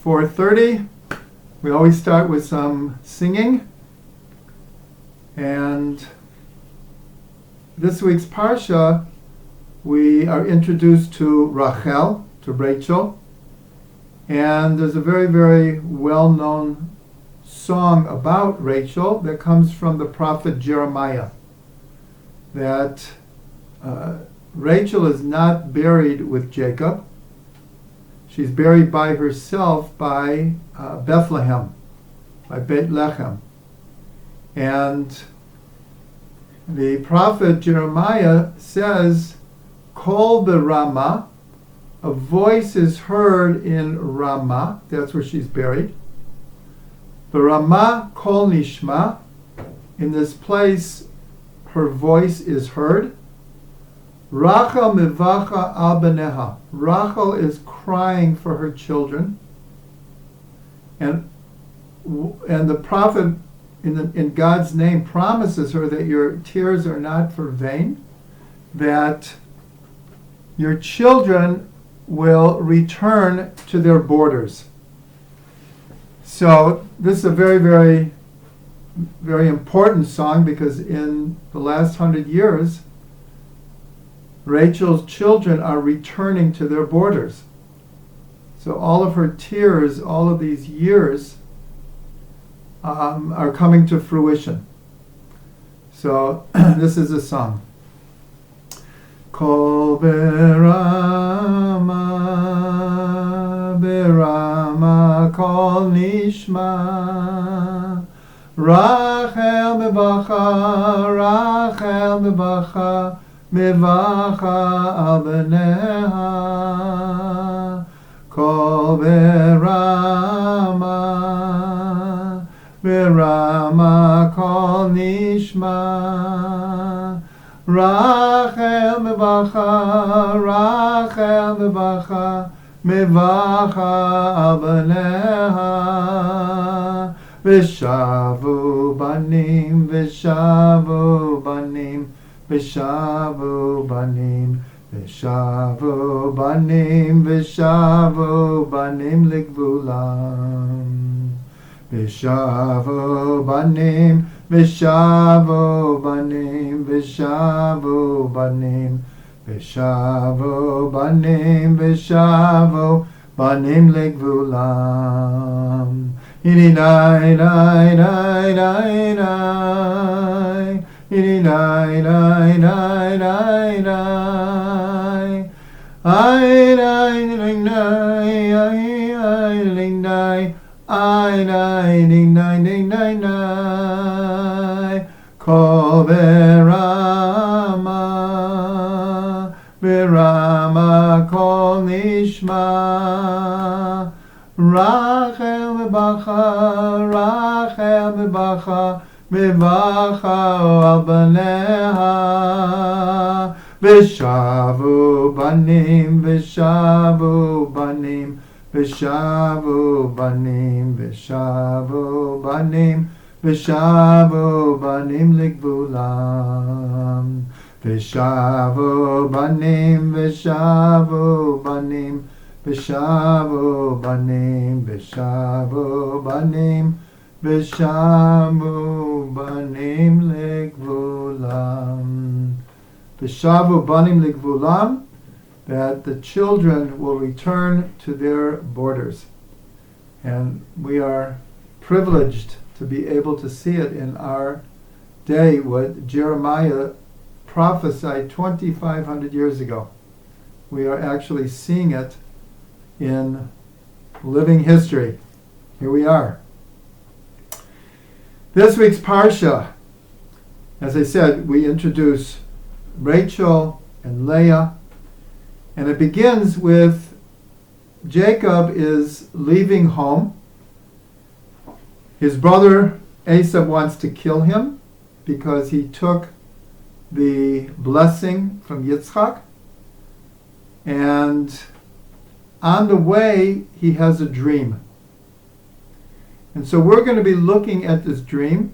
4:30. We always start with some singing. And this week's Parsha, we are introduced to Rachel, to Rachel. And there's a very, very well-known song about Rachel that comes from the prophet Jeremiah. That Rachel is not buried with Jacob. She's buried by herself by Bethlehem, by Beit Lechem. And the prophet Jeremiah says, Kol beRamah, a voice is heard in Ramah, that's where she's buried. BeRamah kol nishma, in this place her voice is heard. Rachel mevacha al beneha, Rachel is crying for her children. And the prophet in God's name promises her that your tears are not for vain, that your children will return to their borders. So this is a very, very, very important song because in the last 100 years, Rachel's children are returning to their borders. So all of her tears, all of these years, are coming to fruition. So this is a song. Kol beRamah, beRamah kol nishma, Rachel mevacha, mevacha al beneha. Kol beRamah, beRamah kol nishma, Rachel mevacha, mevacha al beneha. V'shavu banim, v'shavu banim, v'shavu banim, v'shavu banim, v'shavu banim ligvulam. V'shavu banim, v'shavu banim, v'shavu banim, v'shavu banim, v'shavu banim ligvulam. Ini nai nai nai nai nai, ini nai nai nai nai nai, ai nai ning nai, ai ning nai, ai nai ning nai ning nai nai. Kol beRamah, beRamah kol nishma, Rachel mevacha, mevacha al beneha. V'shavu banim, v'shavu banim, v'shavu banim, v'shavu banim, v'shavu banim ligvulam. V'shavu banim, v'shavu banim, v'shavu banim, v'shavu banim, v'shavu banim ligvulam. V'shavu banim ligvulam, that the children will return to their borders. And we are privileged to be able to see it in our day, what Jeremiah prophesied 2,500 years ago. We are actually seeing it in living history. Here we are. This week's Parsha, as I said, we introduce Rachel and Leah, and it begins with Jacob is leaving home. His brother Esau wants to kill him because he took the blessing from Yitzchak, and on the way he has a dream. And so we're going to be looking at this dream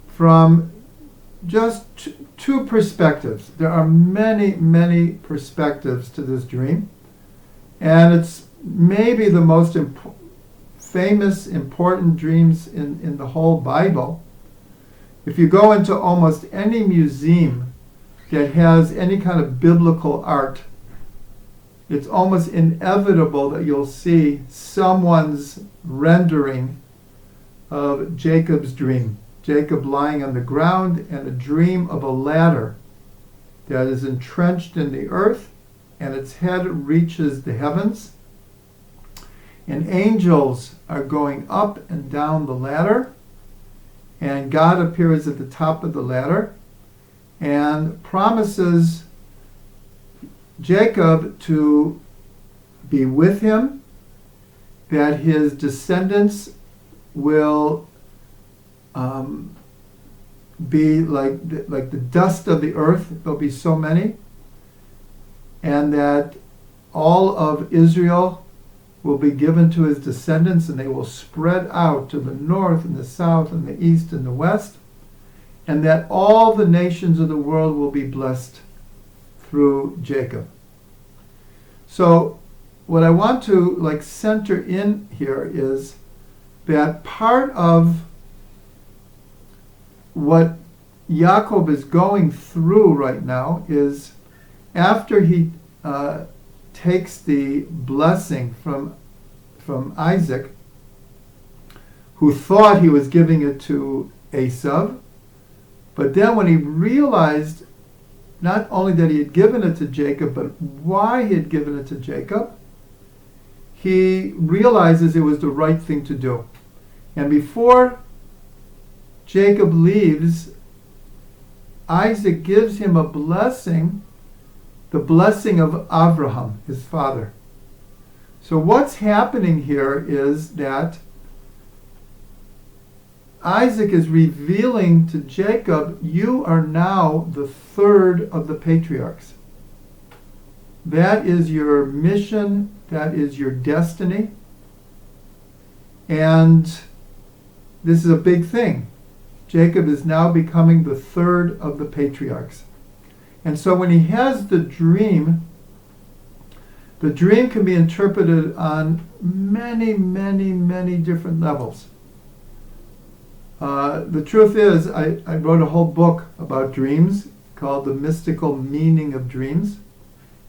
from just two perspectives. There are many, many perspectives to this dream. And it's maybe the most famous, important dreams in the whole Bible. If you go into almost any museum that has any kind of biblical art, it's almost inevitable that you'll see someone's rendering of Jacob's dream. Jacob lying on the ground and a dream of a ladder that is entrenched in the earth and its head reaches the heavens. And angels are going up and down the ladder, and God appears at the top of the ladder and promises Jacob to be with him, that his descendants will be like the dust of the earth. There'll be so many, and that all of Israel will be given to his descendants, and they will spread out to the north and the south and the east and the west, and that all the nations of the world will be blessed through Jacob. So what I want to center in here is that part of what Yaakov is going through right now is after he takes the blessing from Isaac, who thought he was giving it to Esav, but then when he realized not only that he had given it to Jacob, but why he had given it to Jacob, he realizes it was the right thing to do. And before Jacob leaves, Isaac gives him a blessing, the blessing of Abraham, his father. So what's happening here is that Isaac is revealing to Jacob, you are now the third of the patriarchs. That is your mission, that is your destiny. And this is a big thing. Jacob is now becoming the third of the patriarchs. And so when he has the dream can be interpreted on many, many, many different levels. The truth is, I wrote a whole book about dreams called The Mystical Meaning of Dreams.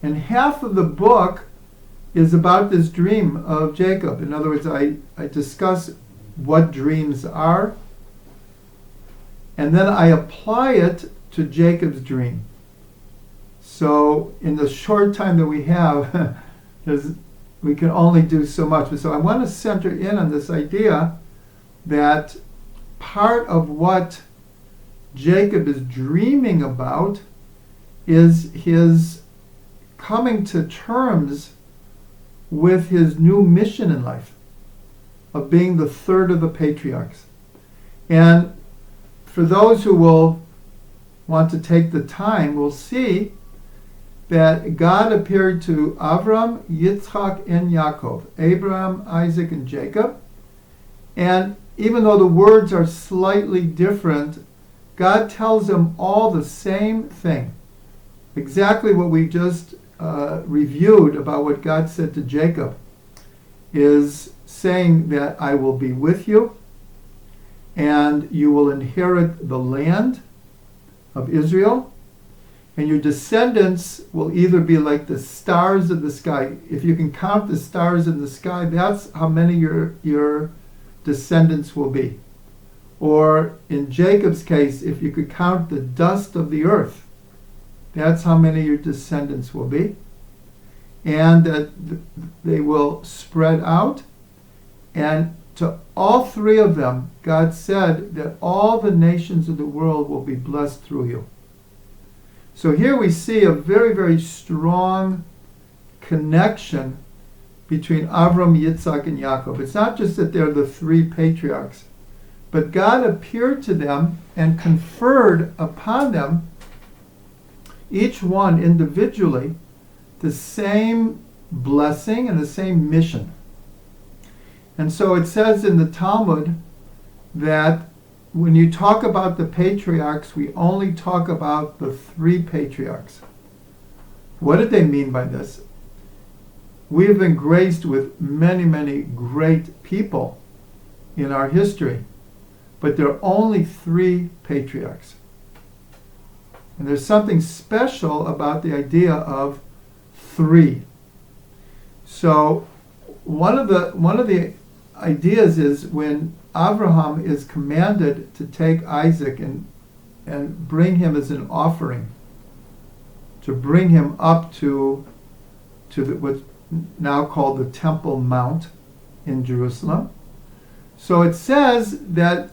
And half of the book is about this dream of Jacob. In other words, I discuss what dreams are, and then I apply it to Jacob's dream. So in the short time that we have, we can only do so much. So I want to center in on this idea that part of what Jacob is dreaming about is his coming to terms with his new mission in life of being the third of the patriarchs. And for those who will want to take the time, will see that God appeared to Avram, Yitzchak, and Yaakov, Abraham, Isaac, and Jacob. And even though the words are slightly different, God tells them all the same thing. Exactly what we just reviewed about what God said to Jacob is saying that I will be with you and you will inherit the land of Israel, and your descendants will either be like the stars of the sky. If you can count the stars in the sky, that's how many your descendants will be. Or in Jacob's case, if you could count the dust of the earth, that's how many your descendants will be. And that they will spread out. And to all three of them, God said that all the nations of the world will be blessed through you. So here we see a very, very strong connection between Avram, Yitzchak, and Yaakov. It's not just that they're the three patriarchs, but God appeared to them and conferred upon them, each one individually, the same blessing and the same mission. And so it says in the Talmud that when you talk about the patriarchs, we only talk about the three patriarchs. What did they mean by this? we have been graced with many, many great people in our history, but there are only 3 patriarchs. And there's something special about the idea of 3. So one of the ideas is when Abraham is commanded to take Isaac and bring him as an offering, to bring him up to what's now called the Temple Mount in Jerusalem. So it says that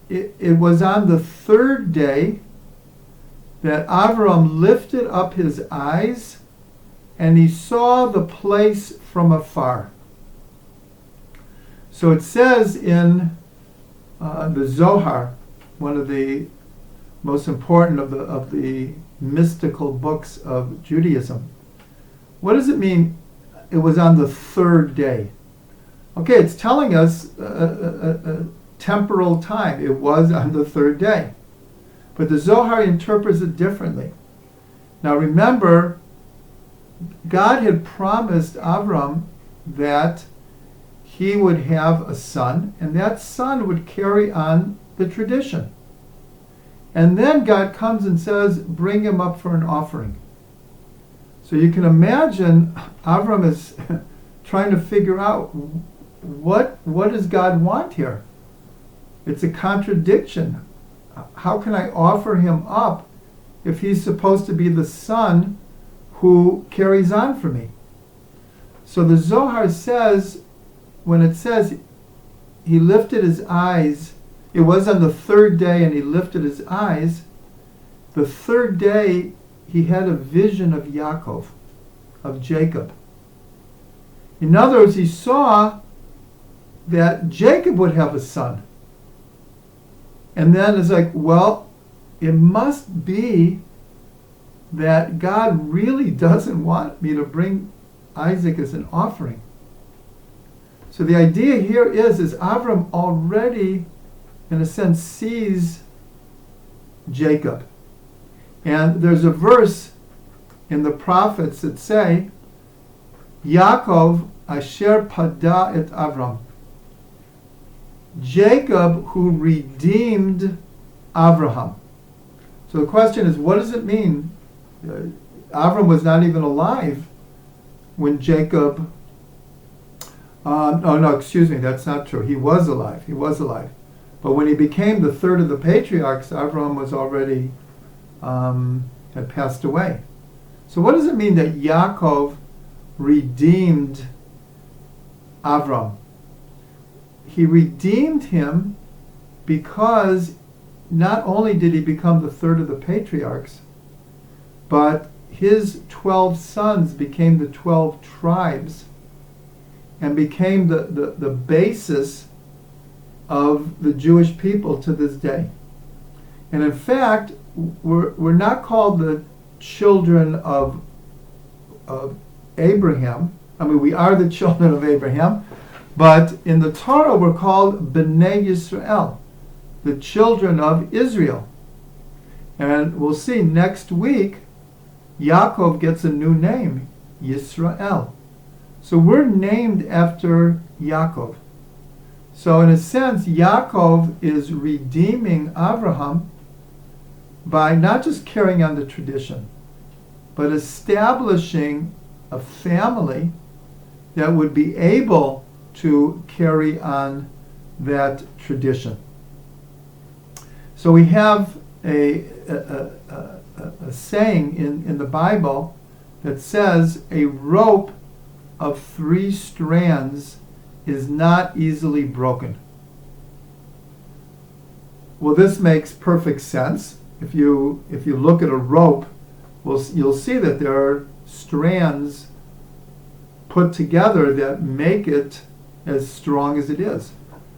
it was on the 3rd day that Abraham lifted up his eyes and he saw the place from afar. So it says in the Zohar, one of the most important of the mystical books of Judaism. What does it mean? It was on the 3rd day. Okay, it's telling us a temporal time. It was on the 3rd day. But the Zohar interprets it differently. Now remember, God had promised Avram that he would have a son, and that son would carry on the tradition. And then God comes and says, bring him up for an offering. So you can imagine Avram is trying to figure out what does God want here? It's a contradiction. How can I offer him up if he's supposed to be the son who carries on for me? So the Zohar says, when it says he lifted his eyes, it was on the 3rd day and he lifted his eyes, the 3rd day he had a vision of Yaakov, of Jacob. In other words, he saw that Jacob would have a son. And then it's like, well, it must be that God really doesn't want me to bring Isaac as an offering. So the idea here is Avram already, in a sense, sees Jacob. And there's a verse in the prophets that say, Yaakov asher pada et Avram. Jacob who redeemed Abraham. So the question is, what does it mean? Avram was not even alive when Jacob... that's not true. He was alive. But when he became the 3rd of the patriarchs, Avram was already, had passed away. So what does it mean that Yaakov redeemed Avram? He redeemed him because not only did he become the 3rd of the patriarchs, but his 12 sons became the 12 tribes and became the basis of the Jewish people to this day. And in fact, we're not called the children of Abraham. I mean, we are the children of Abraham, but in the Torah we're called Bnei Yisrael, the children of Israel. And we'll see next week, Yaakov gets a new name, Yisrael. So we're named after Yaakov. So in a sense, Yaakov is redeeming Abraham by not just carrying on the tradition, but establishing a family that would be able to carry on that tradition. So we have a saying in the Bible that says a rope of 3 strands is not easily broken. Well, this makes perfect sense. If you look at a rope, you'll see that there are strands put together that make it as strong as it is.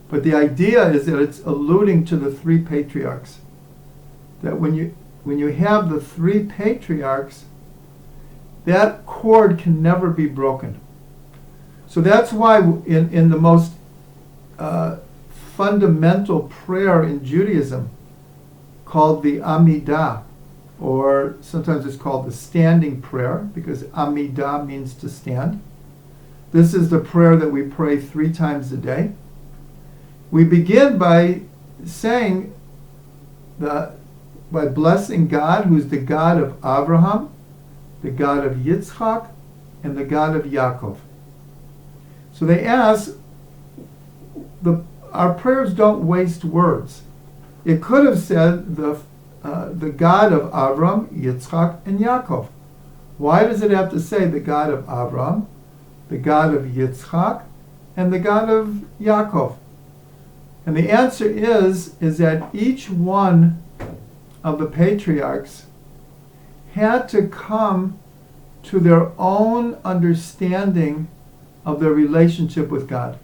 But the idea is that it's alluding to the 3 patriarchs. That when you have the 3 patriarchs, that cord can never be broken. So that's why in the most fundamental prayer in Judaism, called the Amidah, or sometimes it's called the standing prayer, because Amidah means to stand. This is the prayer that we pray 3 times a day. We begin by saying, by blessing God, who's the God of Abraham, the God of Yitzchak, and the God of Yaakov. So they ask, our prayers don't waste words. It could have said the God of Abraham, Yitzchak, and Yaakov. Why does it have to say the God of Abraham, the God of Yitzchak, and the God of Yaakov? And the answer is that each one of the patriarchs had to come to their own understanding of their relationship with God.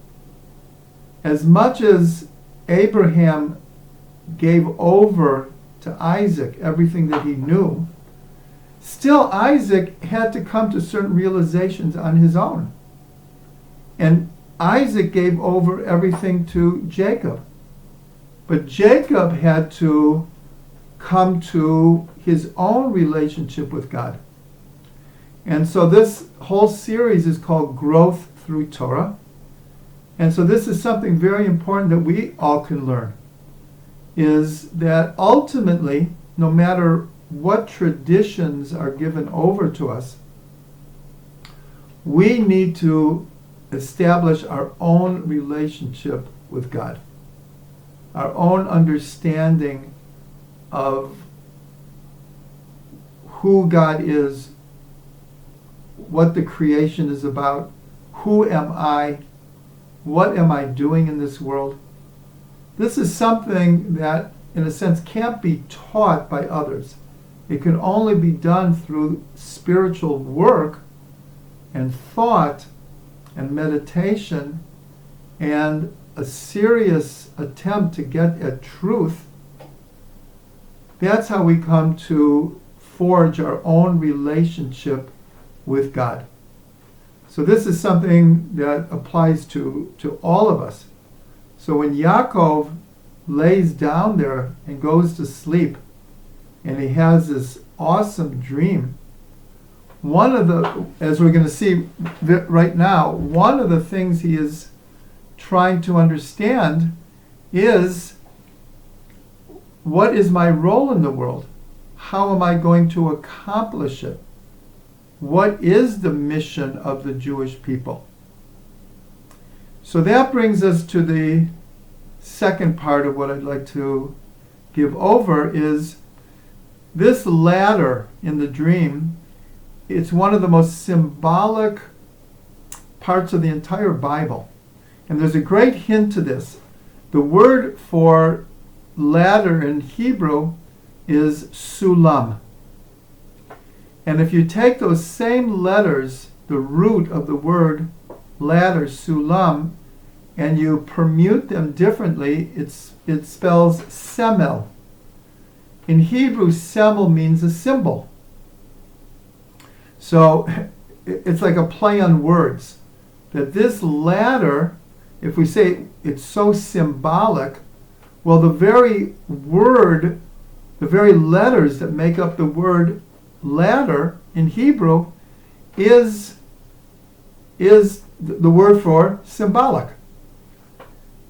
As much as Abraham gave over to Isaac everything that he knew, still Isaac had to come to certain realizations on his own. And Isaac gave over everything to Jacob. But Jacob had to come to his own relationship with God. And so this whole series is called Growth Through Torah. And so this is something very important that we all can learn, is that ultimately, no matter what traditions are given over to us, we need to establish our own relationship with God, our own understanding of who God is, what the creation is about, who am I, what am I doing in this world. This is something that, in a sense, can't be taught by others. It can only be done through spiritual work and thought and meditation and a serious attempt to get at truth. That's how we come to forge our own relationship with God. So this is something that applies to all of us. So when Yaakov lays down there and goes to sleep, and he has this awesome dream, one of the, as we're going to see right now, one of the things he is trying to understand is, what is my role in the world? How am I going to accomplish it? What is the mission of the Jewish people? So that brings us to the second part of what I'd like to give over, is this ladder in the dream. It's one of the most symbolic parts of the entire Bible. And there's a great hint to this. The word for ladder in Hebrew is sulam. And if you take those same letters, the root of the word ladder, sulam, and you permute them differently, it spells semel. In Hebrew, semel means a symbol. So it's like a play on words. That this ladder, if we say it's so symbolic, well, the very word, the very letters that make up the word ladder in Hebrew is the word for symbolic.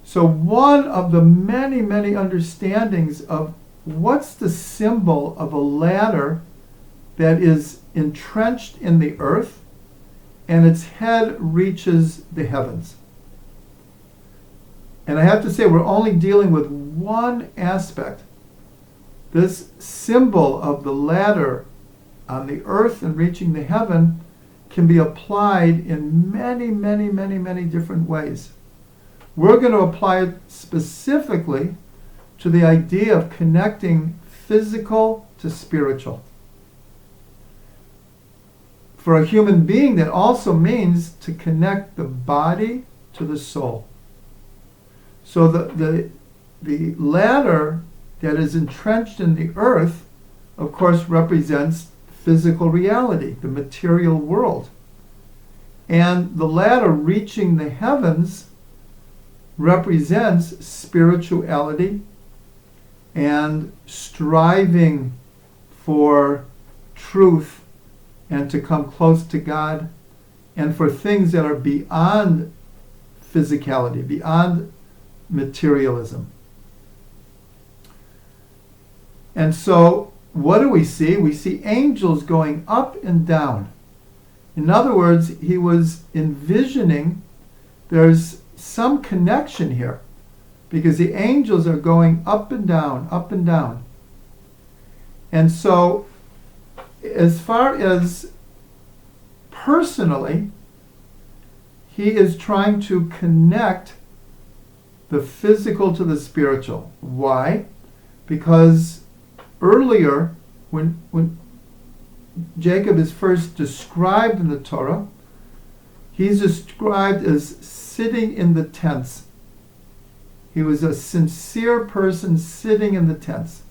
So one of the many, many understandings of what's the symbol of a ladder that is entrenched in the earth and its head reaches the heavens. And I have to say, we're only dealing with one aspect. This symbol of the ladder on the earth and reaching the heaven can be applied in many, many, many, many different ways. We're going to apply it specifically to the idea of connecting physical to spiritual. For a human being, that also means to connect the body to the soul. So the ladder that is entrenched in the earth, of course, represents physical reality, the material world. And the ladder reaching the heavens represents spirituality and striving for truth and to come close to God and for things that are beyond physicality, beyond materialism. And so, what do we see? We see angels going up and down. In other words, he was envisioning there's some connection here, because the angels are going up and down, up and down. And so, as far as personally, he is trying to connect the physical to the spiritual. Why? Because earlier, when Jacob is first described in the Torah, he's described as sitting in the tents. He was a sincere person sitting in the tents.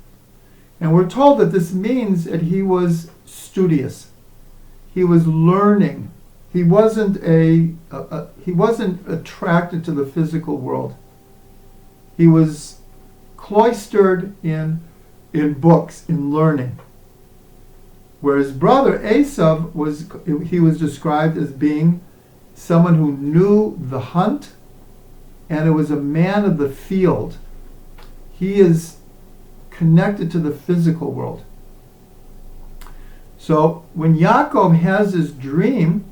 And we're told that this means that he was studious. He was learning. He wasn't he wasn't attracted to the physical world. He was cloistered in books, in learning. Whereas brother Esav was described as being someone who knew the hunt, and it was a man of the field. He is connected to the physical world. So when Yaakov has his dream,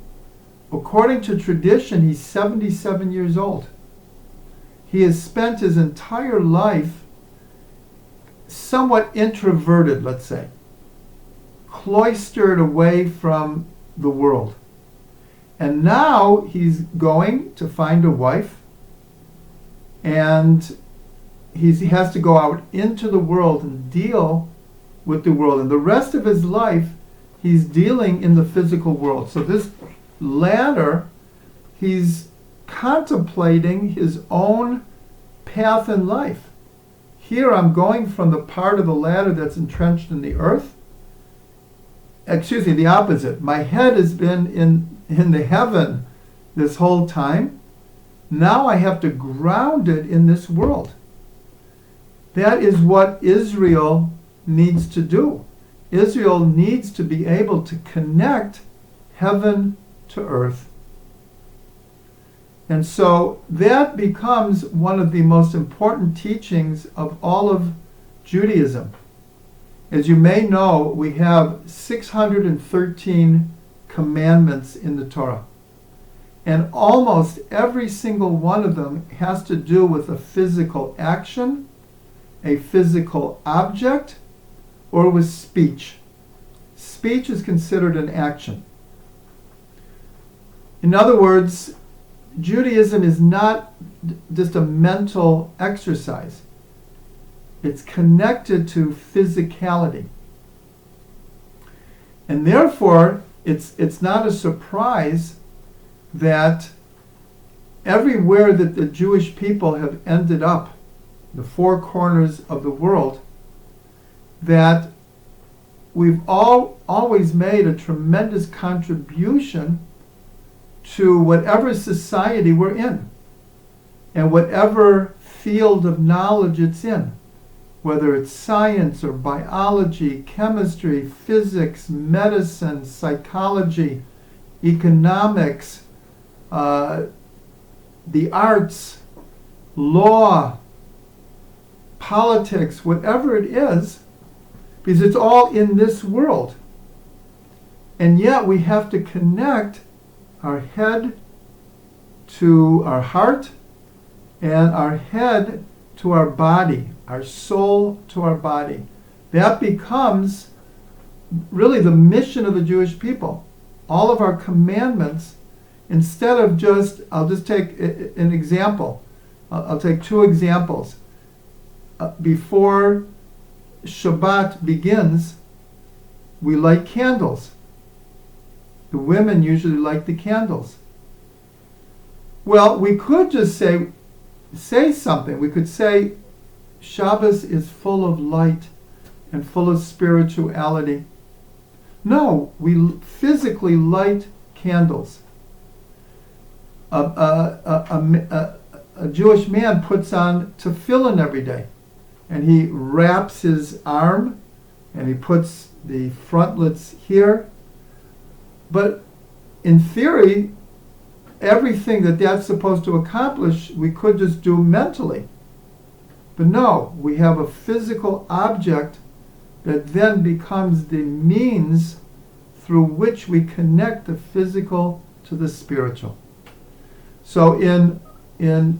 according to tradition, he's 77 years old. He has spent his entire life somewhat introverted, let's say, cloistered away from the world. And now he's going to find a wife, and he has to go out into the world and deal with the world. And the rest of his life, he's dealing in the physical world. So this ladder, he's contemplating his own path in life. Here I'm going from the part of the ladder that's entrenched in the earth. Excuse me, the opposite. My head has been in the heaven this whole time. Now I have to ground it in this world. That is what Israel needs to do. Israel needs to be able to connect heaven to earth. And so that becomes one of the most important teachings of all of Judaism. As you may know, we have 613 commandments in the Torah. And almost every single one of them has to do with a physical action, a physical object, or with speech. Speech is considered an action. In other words, Judaism is not just a mental exercise. It's connected to physicality. And therefore, it's not a surprise that everywhere that the Jewish people have ended up, the four corners of the world, that we've always made a tremendous contribution to whatever society we're in and whatever field of knowledge it's in, whether it's science or biology, chemistry, physics, medicine, psychology, economics, the arts, law, politics, whatever it is, because it's all in this world. And yet we have to connect our head to our heart and our head to our body, our soul to our body. That becomes really the mission of the Jewish people. All of our commandments, instead of I'll just take an example. I'll take two examples. Before Shabbat begins, we light candles. The women usually light the candles. Well, we could just say something. We could say, Shabbos is full of light and full of spirituality. No, we physically light candles. A Jewish man puts on tefillin every day, and he wraps his arm, and he puts the frontlets here. But in theory, everything that's supposed to accomplish, we could just do mentally. But no, we have a physical object that then becomes the means through which we connect the physical to the spiritual. So in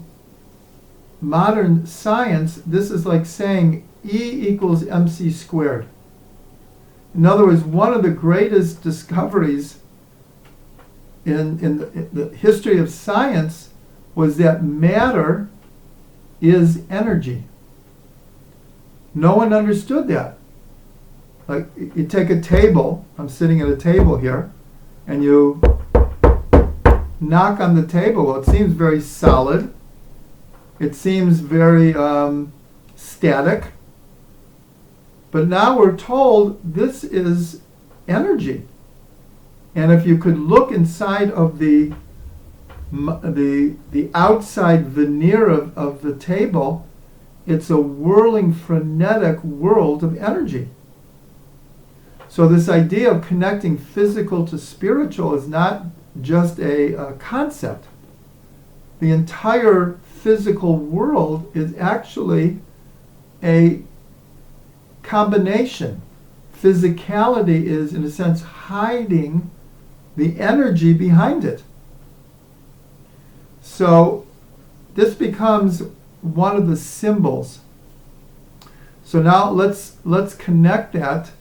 modern science, this is like saying E equals mc squared. In other words, one of the greatest discoveries in the history of science was that matter is energy. No one understood that. Like, you take a table, I'm sitting at a table here, and you knock on the table. Well, it seems very solid. It seems very static. But now we're told this is energy. And if you could look inside of the outside veneer of the table, it's a whirling, frenetic world of energy. So this idea of connecting physical to spiritual is not just a concept. The entire physical world is actually a combination. Physicality is, in a sense, hiding the energy behind it. So this becomes one of the symbols. So now let's connect that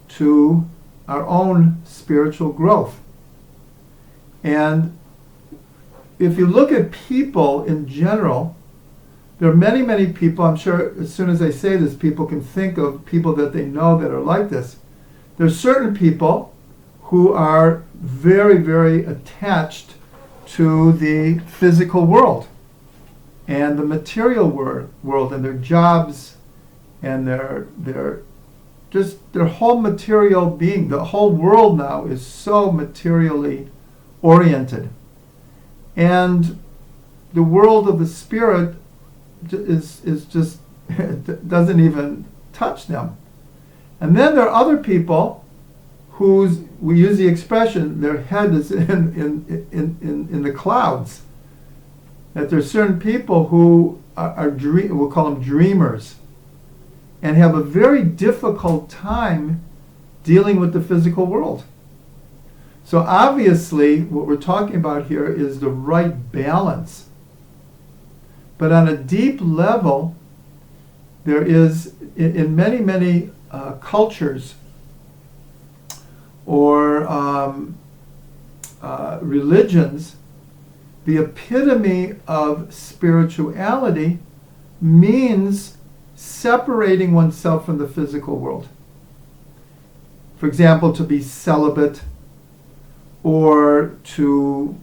to our own spiritual growth. And if you look at people in general, there are many, many people, I'm sure as soon as I say this, people can think of people that they know that are like this. There are certain people who are very, very attached to the physical world and the material world and their jobs and their whole material being. The whole world now is so materially oriented. And the world of the spirit is just doesn't even touch them. And then there are other people whose, we use the expression, their head is in the clouds. That there are certain people who are we'll call them dreamers, and have a very difficult time dealing with the physical world. So obviously, what we're talking about here is the right balance. But on a deep level, there is, in many, many cultures or religions, the epitome of spirituality means separating oneself from the physical world. For example, to be celibate, or to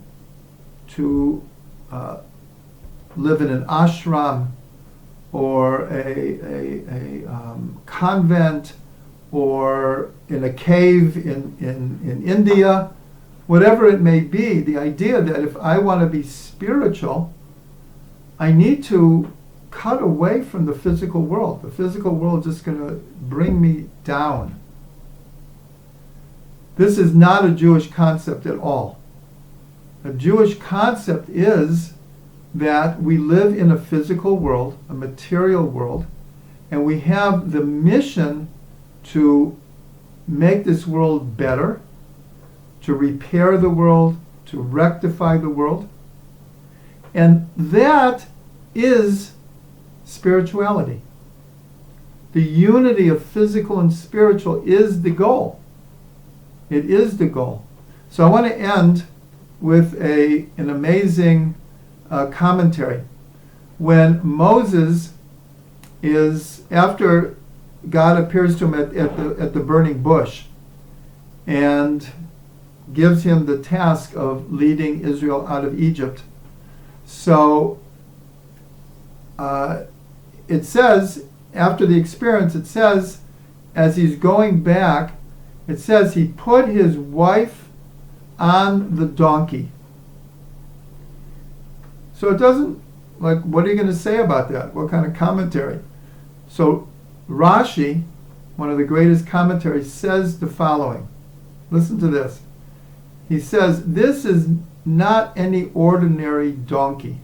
live in an ashram, or a convent, or in a cave in India, whatever it may be. The idea that if I want to be spiritual, I need to cut away from the physical world. The physical world is just going to bring me down. This is not a Jewish concept at all. A Jewish concept is that we live in a physical world, a material world, and we have the mission to make this world better, to repair the world, to rectify the world. And that is spirituality. The unity of physical and spiritual is the goal. It is the goal. So I want to end with an amazing commentary. When Moses is, after God appears to him at the burning bush and gives him the task of leading Israel out of Egypt. So it says, after the experience, it says, as he's going back, it says he put his wife on the donkey. So it doesn't, like, what are you going to say about that? What kind of commentary? So Rashi, one of the greatest commentaries, says the following. Listen to this. He says, this is not any ordinary donkey.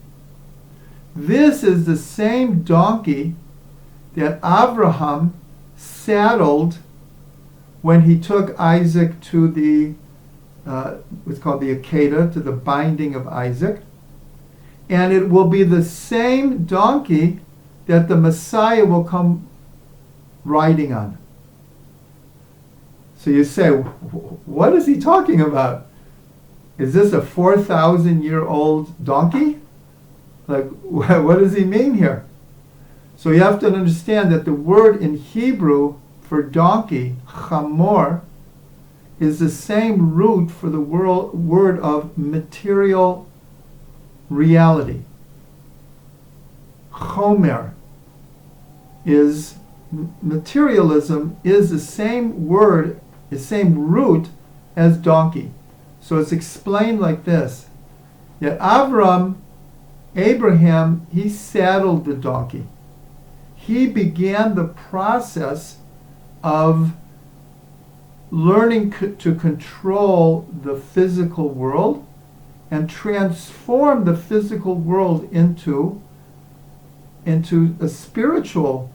This is the same donkey that Abraham saddled when he took Isaac to the what's called the Akedah, to the binding of Isaac. And it will be the same donkey that the Messiah will come riding on. So you say, what is he talking about? Is this a 4,000-year-old donkey? Like, what does he mean here? So you have to understand that the word in Hebrew for donkey, chamor, is the same root for the word of material reality. Chomer is materialism, is the same word, the same root as donkey. So it's explained like this: that Abraham, he saddled the donkey. He began the process of learning to control the physical world and transform the physical world into a spiritual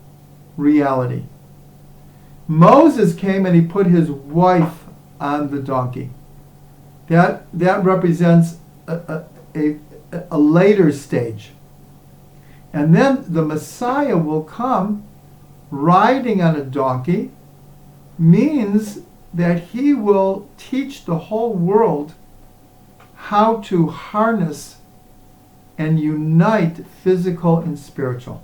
reality. Moses came and he put his wife on the donkey. That represents a later stage. And then the Messiah will come riding on a donkey, means that he will teach the whole world how to harness and unite physical and spiritual.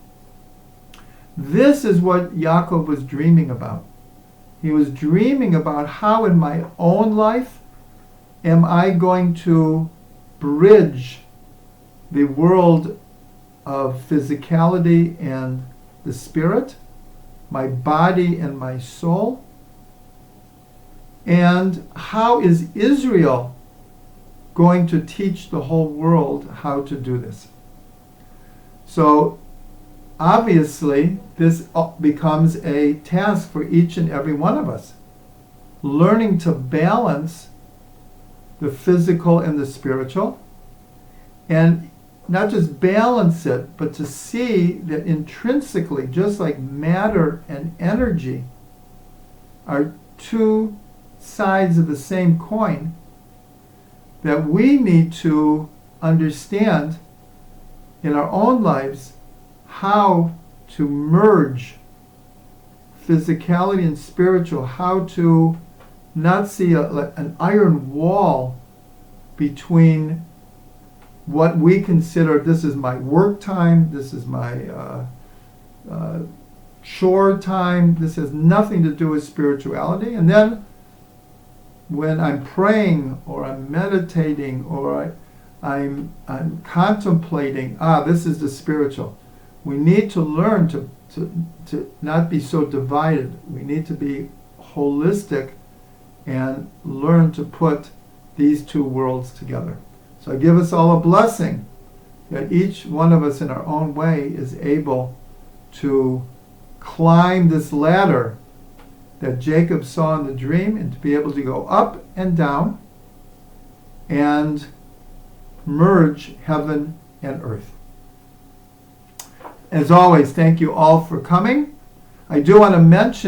This is what Yaakov was dreaming about. He was dreaming about how in my own life am I going to bridge the world of physicality and the spirit, my body and my soul, and how is Israel going to teach the whole world how to do this. So obviously this becomes a task for each and every one of us, learning to balance the physical and the spiritual, and not just balance it, but to see that intrinsically, just like matter and energy are two sides of the same coin, that we need to understand in our own lives how to merge physicality and spiritual, how to not see an iron wall between what we consider, this is my work time, this is my chore time, this has nothing to do with spirituality. And then when I'm praying or I'm meditating or I'm contemplating, this is the spiritual. We need to learn to not be so divided. We need to be holistic and learn to put these two worlds together. So I give us all a blessing that each one of us in our own way is able to climb this ladder that Jacob saw in the dream, and to be able to go up and down and merge heaven and earth. As always, thank you all for coming. I do want to mention